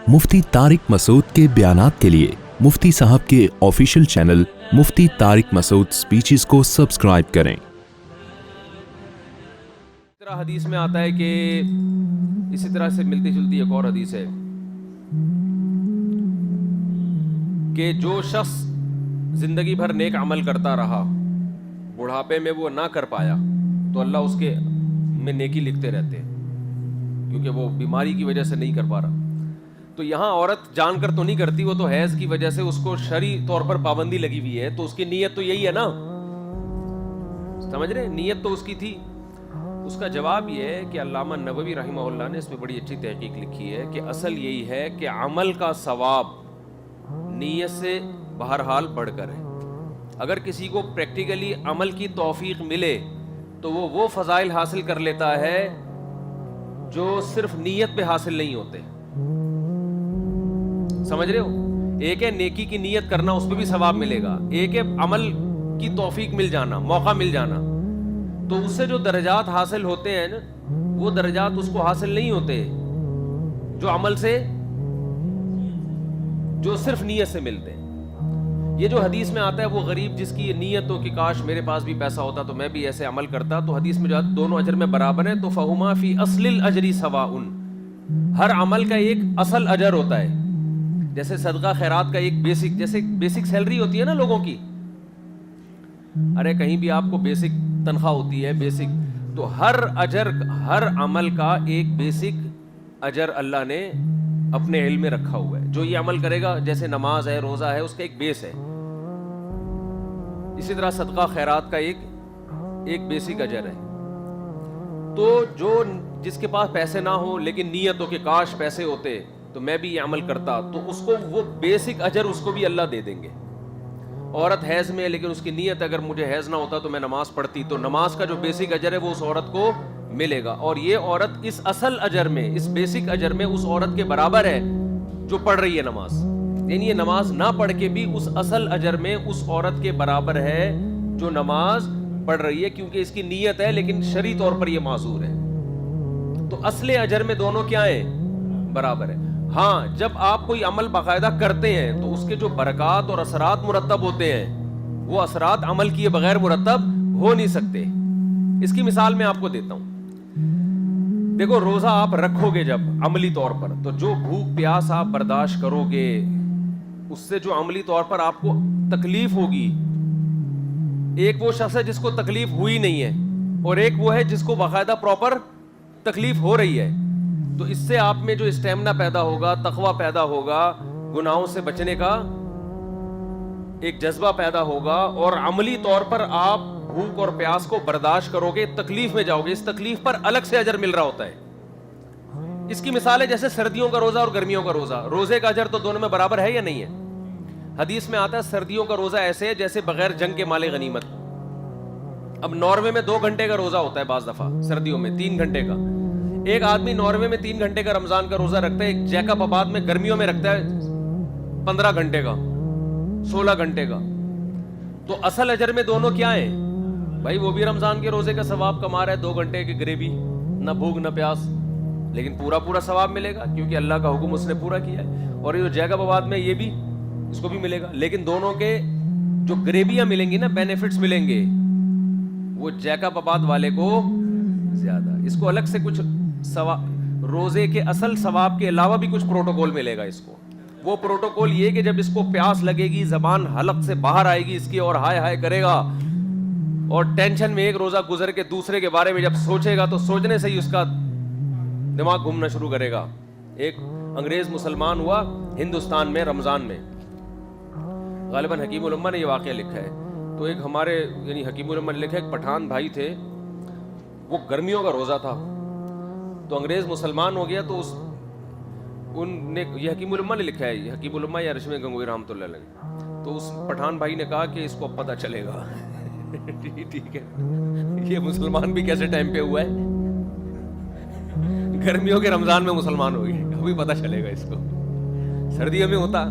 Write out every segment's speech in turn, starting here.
مفتی طارق مسعود کے بیانات کے لیے مفتی صاحب کے آفیشیل چینل مفتی طارق مسعود سپیچز کو سبسکرائب کریں۔ حدیث میں آتا ہے کہ اسی طرح سے ملتی جلتی ایک اور حدیث ہے کہ جو شخص زندگی بھر نیک عمل کرتا رہا، بڑھاپے میں وہ نہ کر پایا تو اللہ اس کے میں نیکی لکھتے رہتے ہیں، کیونکہ وہ بیماری کی وجہ سے نہیں کر پا رہا۔ تو یہاں عورت جان کر تو نہیں کرتی، وہ تو حیض کی وجہ سے اس کو شرعی طور پر پابندی لگی ہوئی ہے، تو اس کی نیت تو یہی ہے نا، سمجھ رہے؟ نیت تو اس کی تھی۔ اس کا جواب یہ ہے کہ علامہ نووی رحمہ اللہ نے اس میں بڑی اچھی تحقیق لکھی ہے کہ اصل یہی ہے کہ عمل کا ثواب نیت سے بہرحال بڑھ کر ہے۔ اگر کسی کو پریکٹیکلی عمل کی توفیق ملے تو وہ فضائل حاصل کر لیتا ہے جو صرف نیت پہ حاصل نہیں ہوتے، سمجھ رہے ہو؟ ایک ہے نیکی کی نیت کرنا، اس پہ بھی ثواب ملے گا، ایک ہے عمل کی توفیق مل جانا، موقع مل جانا، تو اس سے جو درجات حاصل ہوتے ہیں نا، وہ درجات اس کو حاصل نہیں ہوتے جو عمل سے، جو صرف نیت سے ملتے ہیں۔ یہ جو حدیث میں آتا ہے وہ غریب جس کی نیت ہو کہ کاش میرے پاس بھی پیسہ ہوتا تو میں بھی ایسے عمل کرتا، تو حدیث میں جو دونوں اجر میں برابر ہیں، تو فہما فی اصل الاجر سواء، ہر عمل کا ایک اصل اجر ہوتا ہے۔ جیسے صدقہ خیرات کا ایک بیسک، جیسے بیسک سیلری ہوتی ہے نا لوگوں کی، ارے کہیں بھی آپ کو بیسک تنخواہ ہوتی ہے بیسک، تو ہر اجر، ہر عمل کا ایک بیسک اجر اللہ نے اپنے علم میں رکھا ہوا ہے۔ جو یہ عمل کرے گا، جیسے نماز ہے، روزہ ہے، اس کا ایک بیس ہے، اسی طرح صدقہ خیرات کا ایک بیسک اجر ہے۔ تو جو جس کے پاس پیسے نہ ہو لیکن نیت ہو کہ کاش پیسے ہوتے تو میں بھی یہ عمل کرتا، تو اس کو وہ بیسک اجر اس کو بھی اللہ دے دیں گے۔ عورت حیض میں ہے لیکن اس کی نیت اگر مجھے حیض نہ ہوتا تو میں نماز پڑھتی، تو نماز کا جو بیسک اجر ہے وہ اس عورت کو ملے گا، اور یہ عورت اس اصل اجر میں، اس بیسک اجر میں اس عورت کے برابر ہے جو پڑھ رہی ہے نماز، یعنی یہ نماز نہ پڑھ کے بھی اس اصل اجر میں اس عورت کے برابر ہے جو نماز پڑھ رہی ہے، کیونکہ اس کی نیت ہے لیکن شرعی طور پر یہ معذور ہے۔ تو اصل اجر میں دونوں کیا ہیں؟ برابر ہے۔ ہاں، جب آپ کوئی عمل باقاعدہ کرتے ہیں تو اس کے جو برکات اور اثرات مرتب ہوتے ہیں، وہ اثرات عمل کیے بغیر مرتب ہو نہیں سکتے۔ اس کی مثال میں آپ کو دیتا ہوں۔ دیکھو، روزہ آپ رکھو گے جب عملی طور پر، تو جو بھوک پیاس آپ برداشت کرو گے، اس سے جو عملی طور پر آپ کو تکلیف ہوگی، ایک وہ شخص ہے جس کو تکلیف ہوئی نہیں ہے، اور ایک وہ ہے جس کو باقاعدہ پراپر تکلیف ہو رہی ہے، تو اس سے آپ میں جو اسٹیمنا پیدا ہوگا، تقوی پیدا ہوگا، گناہوں سے بچنے کا ایک جذبہ پیدا ہوگا، اور عملی طور پر آپ بھوک اور پیاس کو برداشت کرو گے، تکلیف میں جاؤ گے، اس تکلیف پر الگ سے اجر مل رہا ہوتا ہے۔ اس کی مثال ہے جیسے سردیوں کا روزہ اور گرمیوں کا روزہ، روزے کا اجر تو دونوں میں برابر ہے یا نہیں ہے؟ حدیث میں آتا ہے سردیوں کا روزہ ایسے ہے جیسے بغیر جنگ کے مال غنیمت۔ اب ناروے میں 2 گھنٹے کا روزہ ہوتا ہے، بعض دفعہ سردیوں میں 3 گھنٹے کا۔ ایک آدمی ناروے میں 3 گھنٹے کا رمضان کا روزہ رکھتا ہے، ایک جیکب آباد میں گرمیوں میں رکھتا ہے 15 گھنٹے کا، 16 گھنٹے کا۔ تو اصل اجر میں دونوں کیا ہیں؟ بھائی وہ بھی رمضان کے روزے کا ثواب کما رہا ہے، 2 گھنٹے کی گریوی، نہ بھوک نہ پیاس، لیکن پورا ثواب ملے گا کیونکہ اللہ کا حکم اس نے پورا کیا ہے۔ اور یہ جو جیکب آباد میں، یہ بھی اس کو بھی ملے گا، لیکن دونوں کے جو گریویاں ملیں گی نا، بینیفٹس ملیں گے، وہ جیکب آباد والے کو زیادہ۔ اس کو الگ سے کچھ روزے کے اصل ثواب کے علاوہ بھی کچھ پروٹوکول ملے گا اس کو۔ وہ پروٹوکول یہ کہ جب اس کو پیاس لگے گی، زبان حلق سے باہر آئے گی اس کی، اور ہائے ہائے کرے گا، اور ٹینشن میں ایک روزہ گزر کے دوسرے کے بارے میں جب سوچے گا تو سوچنے سے ہی اس کا دماغ گھومنا شروع کرے گا۔ ایک انگریز مسلمان ہوا ہندوستان میں رمضان میں، غالباً حکیم الامہ نے یہ واقعہ لکھا ہے۔ تو ایک ہمارے یعنی حکیم الامہ نے لکھا، ایک پٹھان بھائی تھے، وہ گرمیوں کا روزہ تھا، تو انگریز مسلمان ہو گیا، تو ان نے، یہ حکیم الامہ نے لکھا ہے، حکیم الامہ یا رشمی گنگوئی رحمۃ اللہ علیہ، تو اس پٹھان بھائی نے کہا کہ اس کو اب پتہ چلے گا ٹھیک ہے، یہ مسلمان بھی کیسے ٹائم پہ ہوا ہے، گرمیوں کے رمضان میں مسلمان ہو گئے، ابھی پتہ چلے گا اس کو، سردیوں میں ہوتا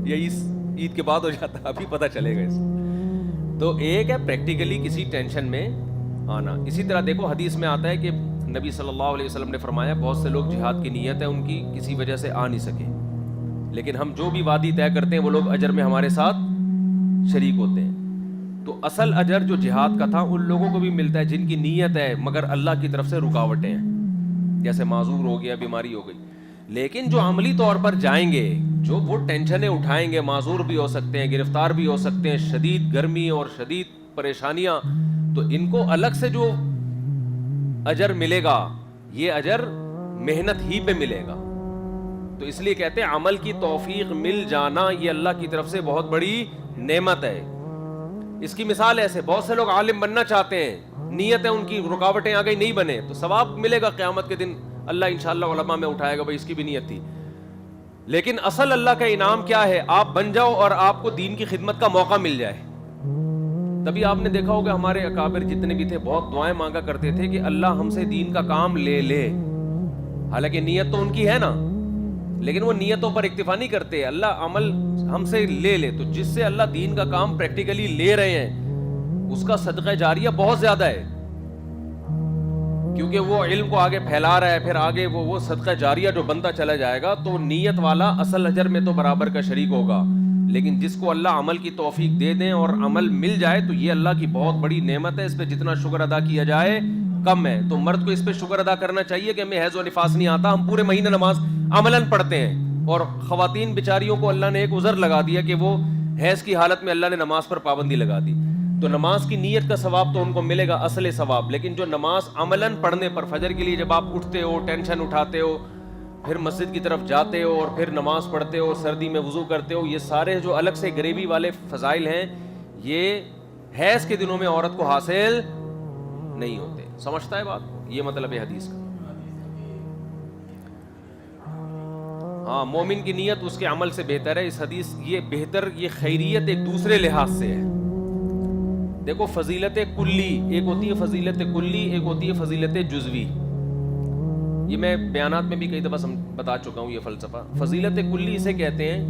یا عید کے بعد ہو جاتا، ابھی پتہ چلے گا اس کو۔ تو ایک ہے پریکٹیکلی کسی ٹینشن میں آنا۔ اسی طرح دیکھو حدیث میں آتا ہے کہ نبی صلی اللہ علیہ وسلم نے فرمایا بہت سے لوگ جہاد کی نیت ہے ان کی کسی وجہ سے آ نہیں سکے، لیکن ہم جو بھی وعدی طے کرتے ہیں وہ لوگ اجر میں ہمارے ساتھ شریک ہوتے ہیں. تو اصل اجر جو جہاد کا تھا ان لوگوں کو بھی ملتا ہے جن کی نیت ہے مگر اللہ کی طرف سے رکاوٹیں ہیں, جیسے معذور ہو گیا, بیماری ہو گئی. لیکن جو عملی طور پر جائیں گے, جو وہ ٹینشنیں اٹھائیں گے, معذور بھی ہو سکتے ہیں, گرفتار بھی ہو سکتے ہیں, شدید گرمی اور شدید پریشانیاں, تو ان کو الگ سے جو اجر ملے گا یہ اجر محنت ہی پہ ملے گا. تو اس لیے کہتے ہیں عمل کی توفیق مل جانا یہ اللہ کی طرف سے بہت بڑی نعمت ہے. اس کی مثال ایسے بہت سے لوگ عالم بننا چاہتے ہیں, نیت ہے ان کی, رکاوٹیں آ گئی نہیں بنے, تو ثواب ملے گا قیامت کے دن, اللہ انشاءاللہ علماء میں اٹھائے گا, بھائی اس کی بھی نیت تھی. لیکن اصل اللہ کا انعام کیا ہے؟ آپ بن جاؤ اور آپ کو دین کی خدمت کا موقع مل جائے. تبھی آپ نے دیکھا ہوگا ہمارے اکابر جتنے بھی تھے بہت دعائیں مانگا کرتے تھے کہ اللہ ہم سے دین کا کام لے لے. حالانکہ نیت تو ان کی ہے نا, لیکن وہ نیتوں پر اکتفا نہیں کرتے, اللہ عمل ہم سے لے لے. تو جس سے اللہ دین کا کام پریکٹیکلی لے رہے ہیں اس کا صدقہ جاریہ بہت زیادہ ہے, کیونکہ وہ علم کو آگے پھیلا رہا ہے, پھر آگے وہ صدقہ جاریہ جو بنتا چلا جائے گا, تو نیت والا اصل اجر میں تو برابر کا شریک ہوگا. لیکن جس کو اللہ عمل کی توفیق دے دیں اور عمل مل جائے تو یہ اللہ کی بہت بڑی نعمت ہے, اس پہ جتنا شکر ادا کیا جائے کم ہے. تو مرد کو اس پہ شکر ادا کرنا چاہیے کہ ہمیں حیض و نفاس نہیں آتا, ہم پورے مہینے نماز عملاً پڑھتے ہیں. اور خواتین بیچاریوں کو اللہ نے ایک عذر لگا دیا کہ وہ حیض کی حالت میں اللہ نے نماز پر پابندی لگا دی. تو نماز کی نیت کا ثواب تو ان کو ملے گا, اصل ثواب. لیکن جو نماز عملاً پڑھنے پر, فجر کے لیے جب آپ اٹھتے ہو, ٹینشن اٹھاتے ہو, پھر مسجد کی طرف جاتے ہو اور پھر نماز پڑھتے ہو, سردی میں وضو کرتے ہو, یہ سارے جو الگ سے گریوی والے فضائل ہیں یہ حیض کے دنوں میں عورت کو حاصل نہیں ہوتے. سمجھتا ہے بات؟ یہ مطلب ہے حدیث کا. ہاں, مومن کی نیت اس کے عمل سے بہتر ہے. اس حدیث یہ بہتر, یہ خیریت ایک دوسرے لحاظ سے ہے. دیکھو فضیلت کلی ایک ہوتی ہے, فضیلت کلی ایک ہوتی ہے فضیلت جزوی. یہ میں بیانات میں بھی کئی دفعہ بتا چکا ہوں یہ فلسفہ. فضیلت کلی اسے کہتے ہیں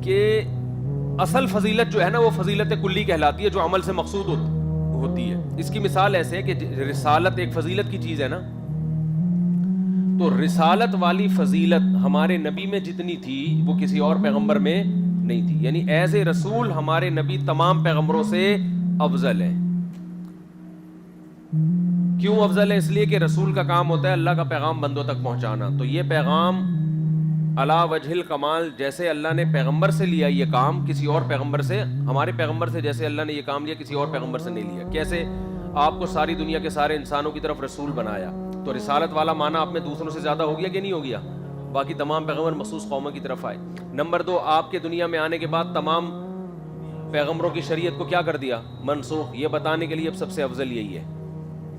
کہ اصل فضیلت جو ہے نا وہ فضیلت کلی کہلاتی ہے, جو عمل سے مقصود ہوتی ہے. اس کی مثال ایسے ہے کہ رسالت ایک فضیلت کی چیز ہے نا, تو رسالت والی فضیلت ہمارے نبی میں جتنی تھی وہ کسی اور پیغمبر میں نہیں تھی. یعنی ایز اے رسول ہمارے نبی تمام پیغمبروں سے افضل ہے. کیوں افضل ہے؟ اس لیے کہ رسول کا کام ہوتا ہے اللہ کا پیغام بندوں تک پہنچانا. تو یہ پیغام علی وجہ الکمال, جیسے اللہ نے پیغمبر سے لیا یہ کام, کسی اور پیغمبر سے, ہمارے پیغمبر سے جیسے اللہ نے یہ کام لیا کسی اور پیغمبر سے نہیں لیا. کیسے؟ آپ کو ساری دنیا کے سارے انسانوں کی طرف رسول بنایا, تو رسالت والا معنی آپ میں دوسروں سے زیادہ ہو گیا کہ نہیں ہو گیا؟ باقی تمام پیغمبر مخصوص قوموں کی طرف آئے. نمبر 2, آپ کے دنیا میں آنے کے بعد تمام پیغمبروں کی شریعت کو کیا کر دیا؟ منسوخ. یہ بتانے کے لیے اب سب سے افضل یہی ہے,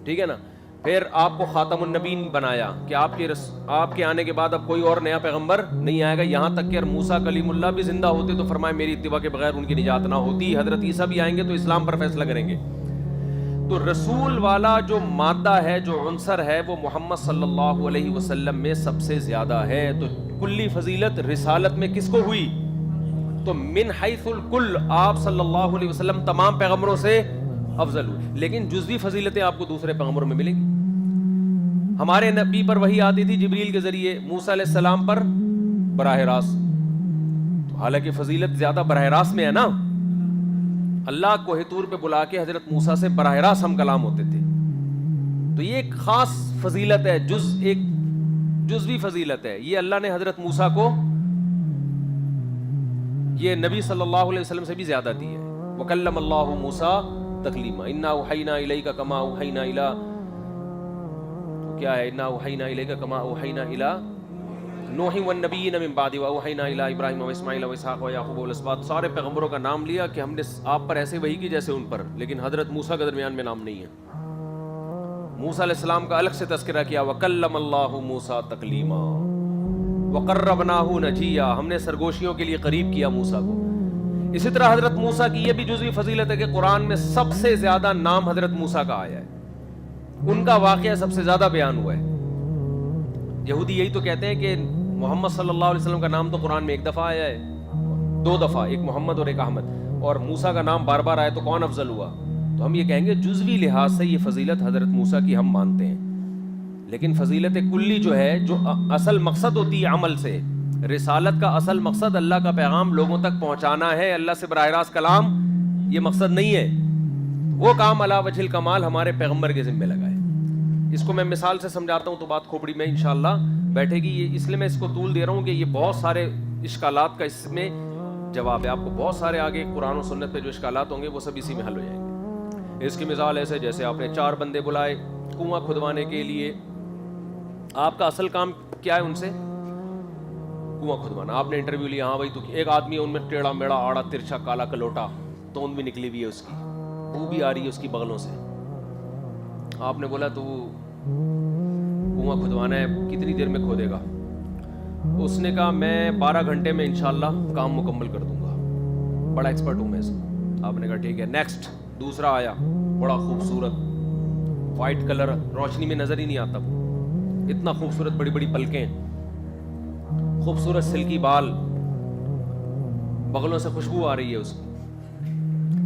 ٹھیک ہے نا. پھر آپ کو خاتم النبیین بنایا کہ آپ کے آنے کے بعد اب کوئی اور نیا پیغمبر نہیں آئے گا. یہاں تک کہ موسیٰ کلیم اللہ بھی زندہ ہوتے تو فرمائے میری اتباع کے بغیر ان کی نجات نہ ہوتی. حضرت عیسیٰ بھی آئیں گے تو اسلام پر فیصلہ کریں گے. تو رسول والا جو مادہ ہے, جو عنصر ہے, وہ محمد صلی اللہ علیہ وسلم میں سب سے زیادہ ہے. تو کلی فضیلت رسالت میں کس کو ہوئی؟ تو من حیث الکل آپ صلی اللہ علیہ وسلم تمام پیغمبروں سے افضل ہوئے. لیکن جزوی فضیلتیں آپ کو دوسرے پیغمبروں میں ملیں گی. ہمارے نبی پر وحی آتی تھی جبریل کے ذریعے, موسیٰ علیہ السلام پر براہ راست. تو حالانکہ فضیلت زیادہ براہ راست میں ہے نا, اللہ کوہ طور پہ بلا کے حضرت موسیٰ سے براہ راست ہم کلام ہوتے تھے. تو یہ ایک خاص فضیلت ہے, ایک جزوی فضیلت ہے. یہ اللہ نے حضرت موسیٰ کو یہ نبی صلی اللہ علیہ وسلم سے بھی زیادہ دی ہے. وَكَلَّمَ اللَّهُ مُوسَىٰ تَكْلِيمًا إِنَّا أَوْحَيْنَا إِلَيْكَ كَمَا أَوْحَيْنَا إِلَىٰ کیا ہے اِنَّا أَوْحَيْنَا إِلَيْكَ كَمَا أَوْحَيْنَا إِلَىٰ نوح والنبیین من بعد وأوحینا الی ابراہیم واسماعیل واسحاق ویعقوب والاسباط. سارے پیغمبروں کا نام لیا کہ ہم نے آپ پر ایسے وحی کی جیسے ان پر, لیکن حضرت موسیٰ کے درمیان میں نام نہیں ہے. موسیٰ علیہ السلام کا الگ سے تذکرہ کیا, وکلم اللہ موسیٰ تکلیما وقربناہ نجیا, ہم نے سرگوشیوں کے لیے قریب کیا موسیٰ کو. اسی طرح حضرت موسیٰ کی یہ بھی جزوی فضیلت ہے کہ قرآن میں سب سے زیادہ نام حضرت موسیٰ کا آیا ہے, ان کا واقعہ سب سے زیادہ بیان ہوا ہے. یہودی یہی تو کہتے ہیں کہ محمد صلی اللہ علیہ وسلم کا نام تو قرآن میں ایک دفعہ آیا ہے, 2 دفعہ, ایک محمد اور ایک احمد, اور موسیٰ کا نام بار بار آیا تو کون افضل ہوا؟ تو ہم یہ کہیں گے جزوی لحاظ سے یہ فضیلت حضرت موسیٰ کی ہم مانتے ہیں. لیکن فضیلت کلی جو ہے, جو اصل مقصد ہوتی ہے عمل سے, رسالت کا اصل مقصد اللہ کا پیغام لوگوں تک پہنچانا ہے, اللہ سے براہ راست کلام یہ مقصد نہیں ہے. وہ کام علی وجہ الکمال ہمارے پیغمبر کے ذمہ لگا ہے. اس کو میں مثال سے سمجھاتا ہوں تو بات کھوپڑی میں انشاءاللہ بیٹھے گی. یہ اس لیے میں اس کو طول دے رہا ہوں کہ یہ بہت سارے اشکالات کا اس میں جواب ہے. آپ کو بہت سارے آگے قرآن و سنت پہ جو اشکالات ہوں گے وہ سب اسی میں حل ہو جائیں گے. اس کی مثال ایسے جیسے آپ نے 4 بندے بلائے کنواں کھدوانے کے لیے. آپ کا اصل کام کیا ہے ان سے؟ کنواں کھدوانا. آپ نے انٹرویو لیا, ہاں بھائی تو ایک آدمی ہے ان میں ٹیڑھا میڑا آڑا ترچھا کالا کلوٹا, توند بھی نکلی ہوئی ہے اس کی, بو بھی آ رہی ہے اس کی بغلوں سے. آپ نے بولا تو کنواں کھدوانا ہے, کتنی دیر میں کھودے گا؟ اس نے کہا میں 12 گھنٹے میں انشاءاللہ کام مکمل کر دوں گا, بڑا ایکسپرٹ ہوں میں اس میں. آپ نے کہا ٹھیک ہے. نیکسٹ دوسرا آیا, بڑا خوبصورت وائٹ کلر, روشنی میں نظر ہی نہیں آتا, اتنا خوبصورت, بڑی بڑی پلکیں, خوبصورت سلکی بال, بغلوں سے خوشبو آ رہی ہے اس کی.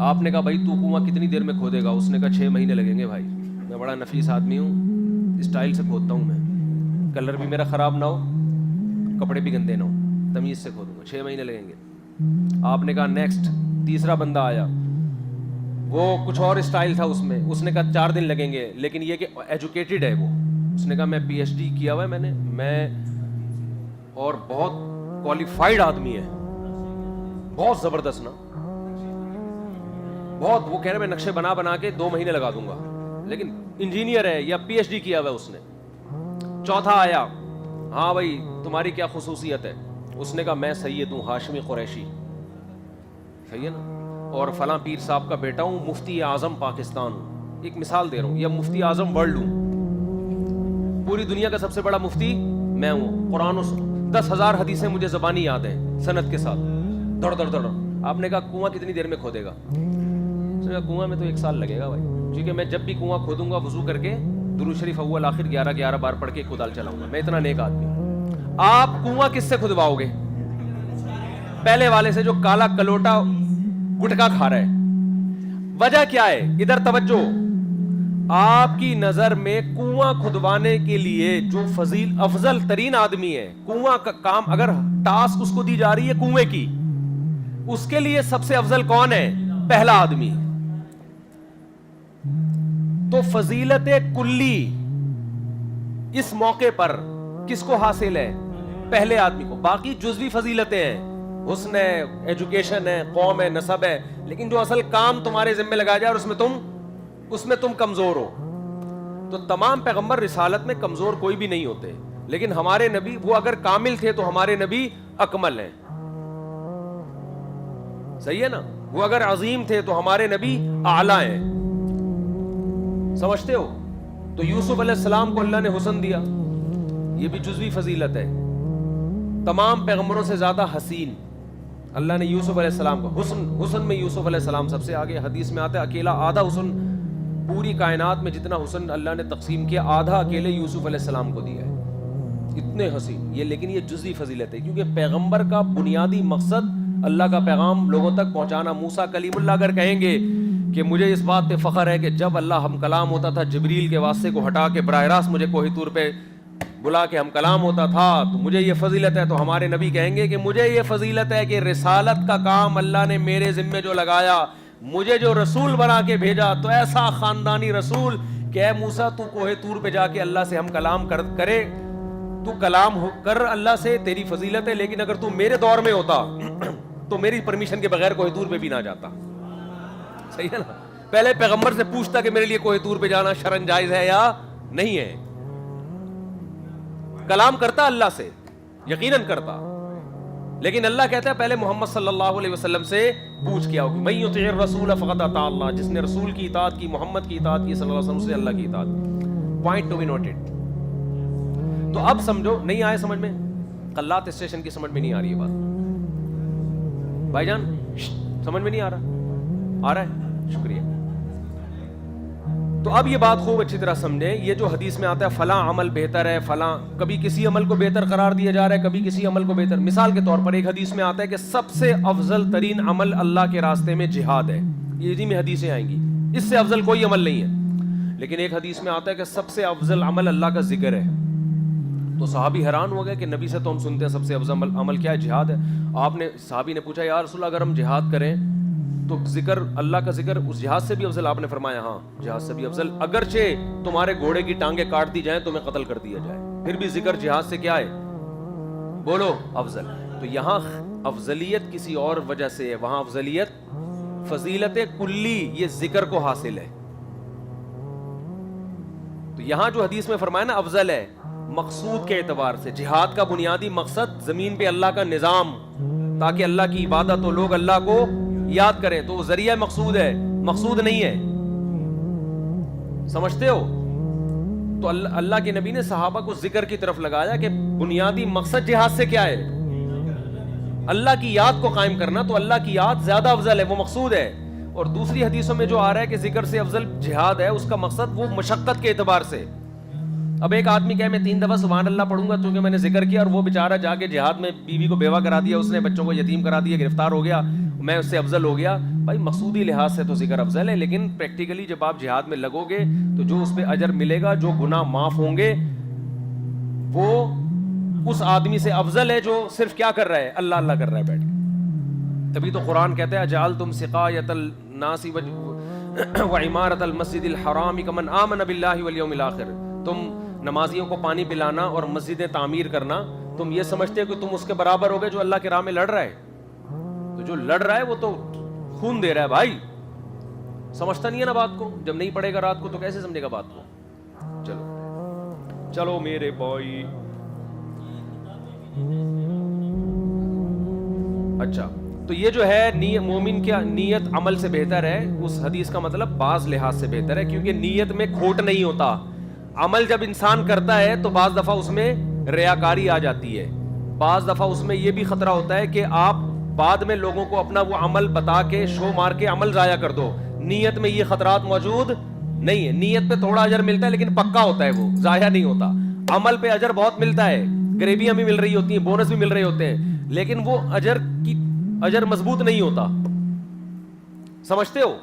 آپ نے کہا بھائی تو کنواں کتنی دیر میں کھودے گا؟ اس نے کہا 6 مہینے لگیں گے بھائی, میں بڑا نفیس آدمی ہوں, اسٹائل سے کھودتا ہوں میں, کلر بھی میرا خراب نہ ہو, کپڑے بھی گندے نہ ہو, تمیز سے کھودوں گا, 6 مہینے لگیں گے. آپ نے کہا نیکسٹ تیسرا بندہ آیا, وہ کچھ اور اسٹائل تھا اس میں, اس نے کہا 4 دن لگیں گے, لیکن یہ کہ ایجوکیٹڈ ہے وہ. اس نے کہا میں پی ایچ ڈی کیا ہوا ہے میں اور بہت کوالیفائڈ آدمی ہے, بہت زبردست نا, بہت. وہ کہہ رہے میں نقشے بنا کے 2 مہینے لگا دوں گا, لیکن انجینئر ہے یا پی ایچ ڈی کیا ہوا ہے اس نے. چوتھا آیا, ہاں بھائی تمہاری کیا خصوصیت ہے؟ اس نے کہا میں سید ہوں, ہاشمی قریشی, صحیح ہے نا, اور فلاں پیر صاحب کا بیٹا ہوں, مفتی اعظم پاکستان ہوں. ایک مثال دے رہا ہوں, یا مفتی اعظم ورلڈ ہوں, پوری دنیا کا سب سے بڑا مفتی میں ہوں. قرآن و 10,000 حدیثیں مجھے زبانی یاد ہیں سند کے ساتھ, دڑ دڑ دڑ. آپ نے کہا کنواں کتنی دیر میں کھودے گا؟ اس نے کہا کنواں میں تو 1 سال لگے گا بھائی, کیونکہ میں جب بھی کنواں کھودوں گا وضو کر کے درود شریف اول آخر 11 بار پڑھ کے کدال چلاؤں گا, میں اتنا نیک آدمی ہوں. آپ کنواں کس سے کھدواؤ گے؟ پہلے والے سے جو کالا کلوٹا گٹکا کھا رہا ہے. وجہ کیا ہے؟ ادھر توجہ. آپ کی نظر میں کنواں کھدوانے کے لیے جو افضل ترین آدمی ہے, کنواں کا کام اگر ٹاسک اس کو دی جا رہی ہے کنویں کی, اس کے لیے سب سے افضل کون ہے؟ پہلا آدمی. تو فضیلت کلی اس موقع پر کس کو حاصل ہے؟ پہلے آدمی کو. باقی جزوی فضیلتیں ہیں, حسن ہے, ایجوکیشن ہے, قوم ہے, نسب ہے, لیکن جو اصل کام تمہارے ذمہ لگایا جائے اور اس میں تم کمزور ہو. تو تمام پیغمبر رسالت میں کمزور کوئی بھی نہیں ہوتے, لیکن ہمارے نبی وہ اگر کامل تھے تو ہمارے نبی اکمل ہیں, صحیح ہے نا. وہ اگر عظیم تھے تو ہمارے نبی اعلیٰ ہیں, سمجھتے ہو. تو یوسف علیہ السلام کو اللہ نے حسن دیا, یہ بھی جزوی فضیلت ہے. تمام پیغمبروں سے زیادہ حسین اللہ نے یوسف علیہ السلام کو, حسن میں یوسف علیہ السلام سب سے آگے. حدیث میں آتا ہے اکیلا آدھا حسن, پوری کائنات میں جتنا حسن اللہ نے تقسیم کیا آدھا اکیلے یوسف علیہ السلام کو دیا ہے, اتنے حسین. یہ لیکن یہ جزوی فضیلت ہے, کیونکہ پیغمبر کا بنیادی مقصد اللہ کا پیغام لوگوں تک پہنچانا. موسیٰ کلیم اللہ اگر کہیں گے کہ مجھے اس بات پہ فخر ہے کہ جب اللہ ہم کلام ہوتا تھا جبریل کے واسطے کو ہٹا کے براہ راست مجھے کوہ طور پہ بلا کے ہم کلام ہوتا تھا, تو مجھے یہ فضیلت ہے. تو ہمارے نبی کہیں گے کہ مجھے یہ فضیلت ہے کہ رسالت کا کام اللہ نے میرے ذمے جو لگایا, مجھے جو رسول بنا کے بھیجا, تو ایسا خاندانی رسول کہ اے موسیٰ تو کوہ طور پہ جا کے اللہ سے ہم کلام کرے, تو کلام کر اللہ سے, تیری فضیلت ہے. لیکن اگر تو میرے دور میں ہوتا تو میری پرمیشن کے بغیر کوہ طور پہ بھی نہ جاتا, صحیح ہے نا. پہلے پیغمبر سے پوچھتا کہ میرے لیے کوہ طور پہ جانا شرعاً جائز ہے یا نہیں ہے. کلام کرتا اللہ سے, یقیناً کرتا, لیکن اللہ کہتا ہے پہلے محمد صلی اللہ علیہ وسلم سے پوچھ کیا ہوگی. من یطع الرسول فقد اطاع اللہ, جس نے رسول کی اطاعت کی, محمد کی اطاعت کی صلی اللہ علیہ وسلم سے, اللہ کی اطاعت کی. Point to be noted. تو اب سمجھو, نہیں آئے سمجھ میں؟ قلات اسٹیشن کی سمجھ میں نہیں آ رہی ہے بات بھائی جان, سمجھ میں نہیں آ رہا؟ آ رہا ہے, شکریہ. تو اب یہ بات خوب اچھی طرح سمجھیں. یہ جو حدیث میں آتا ہے فلاں عمل بہتر ہے, فلاں, کبھی کسی عمل کو بہتر قرار دیا جا رہا ہے, کبھی کسی عمل کو بہتر. مثال کے طور پر ایک حدیث میں آتا ہے کہ سب سے افضل ترین عمل اللہ کے راستے میں جہاد ہے. یہ اسی میں حدیثیں آئیں گی, اس سے افضل کوئی عمل نہیں ہے. لیکن ایک حدیث میں آتا ہے کہ سب سے افضل عمل اللہ کا ذکر ہے. تو صحابی حیران ہو گئے کہ نبی سے تو ہم سنتے ہیں سب سے افضل عمل کیا ہے؟ جہاد ہے. آپ نے صحابی نے پوچھا یا رسول اللہ اگر ہم جہاد کریں تو ذکر اللہ کا ذکر اس جہاد سے بھی افضل؟ آپ نے فرمایا ہاں جہاد سے بھی افضل, اگرچہ تمہارے گھوڑے کی ٹانگیں کاٹ دی جائیں تمہیں قتل کر دیا جائے, پھر بھی ذکر جہاد سے کیا ہے؟ بولو افضل. تو یہاں افضلیت کسی اور وجہ سے ہے, وہاں افضلیت فضیلت کلی یہ ذکر کو حاصل ہے. تو یہاں جو حدیث میں فرمایا نا افضل ہے, مقصود کے اعتبار سے جہاد کا بنیادی مقصد زمین پہ اللہ کا نظام, تاکہ اللہ کی عبادت ہو, لوگ اللہ کو یاد کریں, تو وہ ذریعہ مقصود ہے, مقصود نہیں ہے. سمجھتے ہو؟ تو اللہ کے نبی نے صحابہ کو ذکر کی طرف لگایا کہ بنیادی مقصد جہاد سے کیا ہے؟ اللہ کی یاد کو قائم کرنا. تو اللہ کی یاد زیادہ افضل ہے, وہ مقصود ہے. اور دوسری حدیثوں میں جو آ رہا ہے کہ ذکر سے افضل جہاد ہے, اس کا مقصد وہ مشقت کے اعتبار سے. اب ایک آدمی کہے میں 3 دفعہ سبحان اللہ پڑھوں گا کیونکہ میں نے ذکر کیا, اور وہ بیچارہ جا کے جہاد میں بیوی کو بیوہ کرا دیا, اس نے بچوں کو یتیم کرا دیا, گرفتار ہو گیا, میں اس سے افضل ہو گیا. بھائی مقصودی لحاظ سے تو ذکر افضل ہے, لیکن پریکٹیکلی جب آپ جہاد میں لگو گے تو جو اس پہ اجر ملے گا, جو گناہ معاف ہوں گے, وہ اس آدمی سے افضل ہے جو صرف کیا کر رہا ہے؟ اللہ اللہ کر رہا ہے بیٹھ کے. تبھی تو قرآن کہتا ہے اجعلتم سقایۃ الناس وعمارۃ المسجد الحرام کمن آمن باللہ والیوم الآخر. تم نمازیوں کو پانی پلانا اور مسجدیں تعمیر کرنا, تم یہ سمجھتے ہو کہ تم اس کے برابر ہو گئے جو اللہ کے راہ میں لڑ رہا ہے؟ تو جو لڑ رہا ہے وہ تو خون دے رہا ہے بھائی. سمجھتا نہیں ہے نا بات کو, جب نہیں پڑھے گا رات کو تو کیسے سمجھے گا بات کو. چلو چلو میرے بھائی. اچھا, تو یہ جو ہے مومن کیا نیت عمل سے بہتر ہے, اس حدیث کا مطلب بعض لحاظ سے بہتر ہے, کیونکہ نیت میں کھوٹ نہیں ہوتا. عمل جب انسان کرتا ہے تو بعض دفعہ اس میں ریاکاری آ جاتی ہے, بعض دفعہ اس میں یہ بھی خطرہ ہوتا ہے کہ آپ بعد میں لوگوں کو اپنا وہ عمل بتا کے شو مار کے عمل ضائع کر دو. نیت میں یہ خطرات موجود نہیں ہے. نیت پہ تھوڑا اجر ملتا ہے لیکن پکا ہوتا ہے, وہ ضائع نہیں ہوتا. عمل پہ اجر بہت ملتا ہے, گریبیاں بھی مل رہی ہوتی ہیں, بونس بھی مل رہے ہوتے ہیں, لیکن وہ اجر مضبوط نہیں ہوتا. سمجھتے ہو؟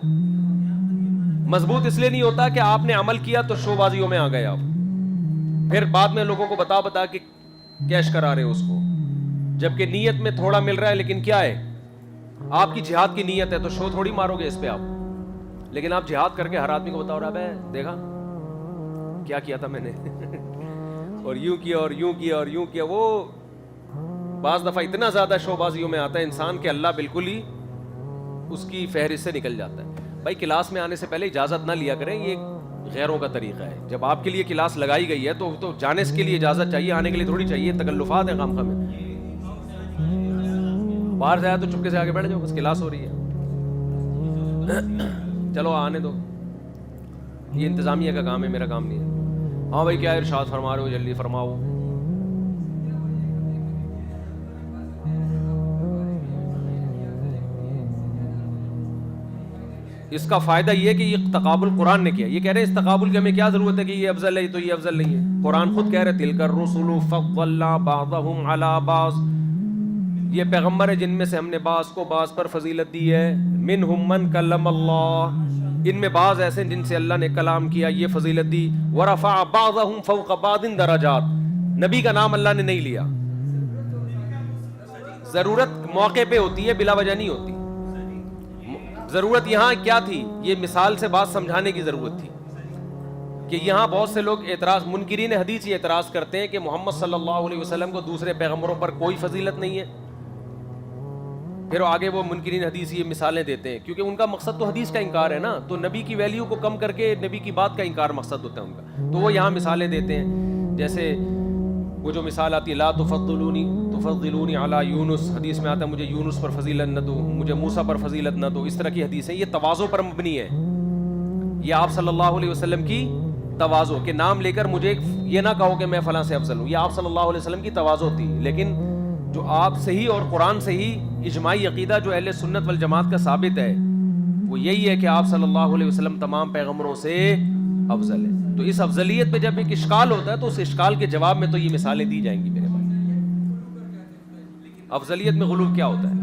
مضبوط اس لیے نہیں ہوتا کہ آپ نے عمل کیا تو شو بازیوں میں آ گئے آپ, پھر بعد میں لوگوں کو بتا کے کیش کرا رہے ہو اس کو, جبکہ نیت میں تھوڑا مل رہا ہے لیکن کیا ہے؟ آپ کی جہاد کی نیت ہے, تو شو تھوڑی مارو گے اس پہ آپ. لیکن آپ جہاد کر کے ہر آدمی کو بتاؤ رہا ہے دیکھا کیا کیا تھا میں نے اور یوں کیا اور یوں کیا اور یوں کیا. وہ بعض دفعہ اتنا زیادہ شو بازیوں میں آتا ہے انسان کہ اللہ بالکل ہی اس کی فہرست سے نکل جاتا ہے. بھائی کلاس میں آنے سے پہلے اجازت نہ لیا کریں, یہ غیروں کا طریقہ ہے. جب آپ کے لیے کلاس لگائی گئی ہے تو جانے کے لیے اجازت چاہیے, آنے کے لیے تھوڑی چاہیے. تکلفات ہیں خام میں. باہر سے آیا تو چپکے سے آگے بیٹھ جاؤ, بس کلاس ہو رہی ہے. چلو آنے دو, یہ انتظامیہ کا کام ہے, میرا کام نہیں ہے. ہاں بھائی کیا ارشاد فرما رہے ہو, جلدی فرماؤ. اس کا فائدہ یہ کہ یہ تقابل قرآن نے کیا. یہ کہہ رہے ہیں اس تقابل کی ہمیں کیا ضرورت ہے کہ یہ افضل ہے تو یہ افضل نہیں ہے. قرآن خود کہہ رہے تلک الرسل فضلنا بعضهم علی بعض, یہ پیغمبر ہے جن میں سے ہم نے بعض کو بعض پر فضیلت دی ہے. منہم من کلم اللہ, ان میں بعض ایسے جن سے اللہ نے کلام کیا, یہ فضیلت دی. ورفع بعضهم فوق بعض درجات, نبی کا نام اللہ نے نہیں لیا. ضرورت موقع پہ ہوتی ہے, بلا وجہ نہیں ہوتی. ضرورت یہاں کیا تھی؟ یہ مثال سے بات سمجھانے کی ضرورت تھی کہ یہاں بہت سے لوگ اعتراض, منکرین حدیث یہ اعتراض کرتے ہیں کہ محمد صلی اللہ علیہ وسلم کو دوسرے پیغمبروں پر کوئی فضیلت نہیں ہے. پھر آگے وہ منکرین حدیث یہ مثالیں دیتے ہیں کیونکہ ان کا مقصد تو حدیث کا انکار ہے نا, تو نبی کی ویلیو کو کم کر کے نبی کی بات کا انکار مقصد ہوتا ہے ان کا. تو وہ یہاں مثالیں دیتے ہیں, جیسے وہ جو مثال آتی ہے لا تفضلونی علی یونس, حدیث میں آتا ہے مجھے یونس پر فضیلت نہ دو, مجھے موسیٰ پر فضیلت نہ دو. اس طرح کی حدیث ہے, یہ تواضع پر مبنی ہے. یہ آپ صلی اللہ علیہ وسلم کی تواضع کے نام لے کر مجھے یہ نہ کہو کہ میں فلاں سے افضل ہوں, یہ آپ صلی اللہ علیہ وسلم کی تواضع تھی. لیکن جو آپ صحیح اور قرآن سے ہی اجماعی عقیدہ جو اہل سنت والجماعت کا ثابت ہے وہ یہی ہے کہ آپ صلی اللہ علیہ وسلم تمام پیغمبروں سے افضل ہے. تو اس افضلیت پہ جب ایک اشکال ہوتا ہے تو اس اشکال کے جواب میں تو یہ مثالیں دی جائیں گی میرے بھائی. افضلیت میں غلو کیا ہوتا ہے؟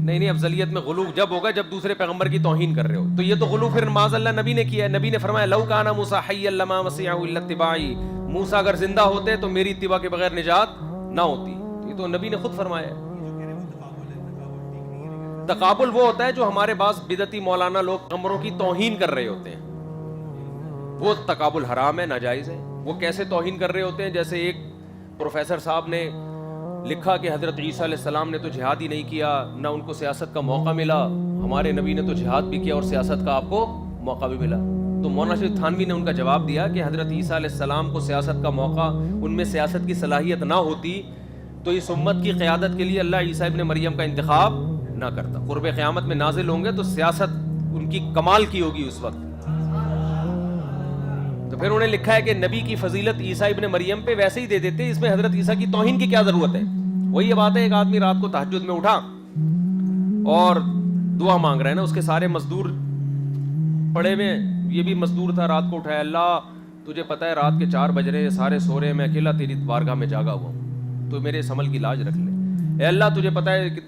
نہیں افضلیت میں غلو جب ہوگا جب دوسرے پیغمبر کی توہین کر رہے ہو. تو یہ تو غلو پھر معاذ اللہ نبی نے کیا ہے. نبی نے فرمایا لو کان موسیٰ حیا لما وسعہ الا اتباعی, موسیٰ اگر زندہ ہوتے تو میری اتباع کے بغیر نجات نہ ہوتی. یہ تو نبی نے خود فرمایا ہے. تقابل وہ ہوتا ہے جو ہمارے پاس بدعتی مولانا لوگ پیغمبروں کی توہین کر رہے ہوتے ہیں, وہ تقابل حرام ہے, ناجائز ہے. وہ کیسے توہین کر رہے ہوتے ہیں؟ جیسے ایک پروفیسر صاحب نے لکھا کہ حضرت عیسیٰ علیہ السلام نے تو جہاد ہی نہیں کیا, نہ ان کو سیاست کا موقع ملا, ہمارے نبی نے تو جہاد بھی کیا اور سیاست کا آپ کو موقع بھی ملا. تو مولانا شریف تھانوی نے ان کا جواب دیا کہ حضرت عیسیٰ علیہ السلام کو سیاست کا موقع, ان میں سیاست کی صلاحیت نہ ہوتی تو اس امت کی قیادت کے لیے اللہ عیسیٰ ابن مریم کا انتخاب نہ کرتا. قرب قیامت میں نازل ہوں گے تو سیاست ان کی کمال کی ہوگی اس وقت. تو پھر انہوں نے لکھا ہے کہ نبی کی فضیلت عیسیٰ ابن مریم پہ ویسے ہی دے دیتے, اس میں حضرت عیسیٰ کی توہین کی کیا ضرورت ہے. وہی یہ بات ہے, ایک آدمی رات کو تہجد میں اٹھا اور دعا مانگ رہا ہے نا, اس کے سارے مزدور پڑے ہوئے, یہ بھی مزدور تھا, رات کو اٹھایا, اللہ تجھے پتہ ہے رات کے 4 بج رہے ہیں, سارے سو رہے ہیں, میں اکیلا تیری بارگاہ میں جاگا ہوا ہوں, تو میرے اس عمل کی لاج رکھ لے. اے اللہ تجھے پتہ ہے کہ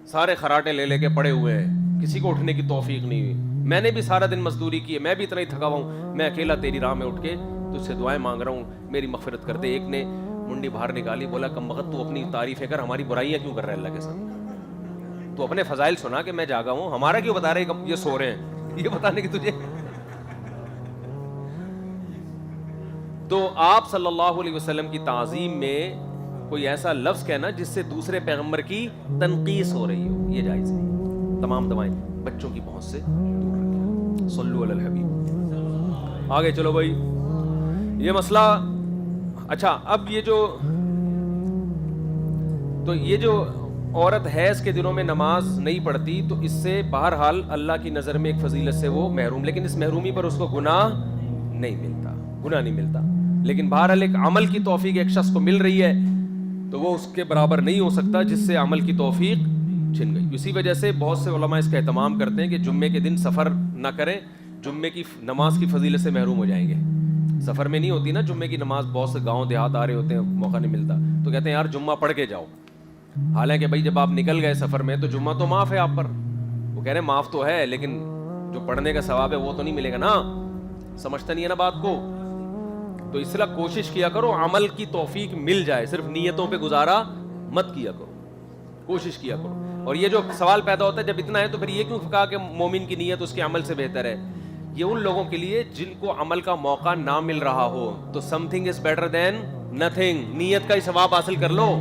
سارے خراٹے لے کے پڑے ہوئے ہیں, کسی کو اٹھنے کی توفیق نہیں ہوئی, میں نے بھی سارا دن مزدوری کی ہے, میں بھی اتنا ہی تھکا ہوا ہوں, میں اکیلا تیری راہ میں اٹھ کے تجھ سے دعائیں مانگ رہا ہوں, میری مغفرت کر دے. ایک نے منڈی باہر نکالی, بولا کم وقت تو اپنی تعریفیں کر, ہماری برائیاں کیوں کر رہا ہے اللہ کے سامنے, تو اپنے فضائل سنا کہ میں جاگا ہوں, ہمارا کیوں بتا رہے یہ سو رہے ہیں, یہ بتانے کی تجھے. تو آپ صلی اللہ علیہ وسلم کی تعظیم میں کوئی ایسا لفظ کہنا جس سے دوسرے پیغمبر کی تنقیص ہو رہی ہو, یہ جائز نہیں. تمام دعائیں بچوں کی پہنچ سے دور رکھیں. صلو علی الحبیب. آگے چلو بھائی, یہ مسئلہ. اچھا, اب یہ جو عورت حیض کے دنوں میں نماز نہیں پڑھتی تو اس سے بہرحال اللہ کی نظر میں ایک فضیلت سے وہ محروم, لیکن اس محرومی پر اس کو گناہ نہیں ملتا. لیکن بہرحال ایک عمل کی توفیق ایک شخص کو مل رہی ہے تو وہ اس کے برابر نہیں ہو سکتا جس سے عمل کی توفیق چھن گئی. اسی وجہ سے بہت سے علماء اس کا اہتمام کرتے ہیں کہ جمعے کے دن سفر نہ کریں, جمعے کی نماز کی فضیلت سے محروم ہو جائیں گے. سفر میں نہیں ہوتی نا جمعے کی نماز, بہت سے گاؤں دیہات آ رہے ہوتے ہیں, موقع نہیں ملتا, تو کہتے ہیں یار جمعہ پڑھ کے جاؤ. حالانکہ بھائی جب آپ نکل گئے سفر میں تو جمعہ تو معاف ہے آپ پر. وہ کہہ رہے ہیں معاف تو ہے لیکن جو پڑھنے کا ثواب ہے وہ تو نہیں ملے گا نا. سمجھتا نہیں ہے نا بات کو. تو اس طرح کوشش کیا کرو عمل کی توفیق مل جائے, صرف نیتوں پہ گزارا مت کیا کرو, کوشش کیا کرو. اور یہ جو سوال پیدا ہوتا ہے جب اتنا ہے تو پھر یہ کیوں کہا کہ مومن کی نیت اس کے عمل سے بہتر ہے, یہ ان لوگوں کے لیے جن کو عمل کا موقع نہ مل رہا ہو. تو some thing is better than nothing, نیت کا ہی ثواب حاصل کر لو.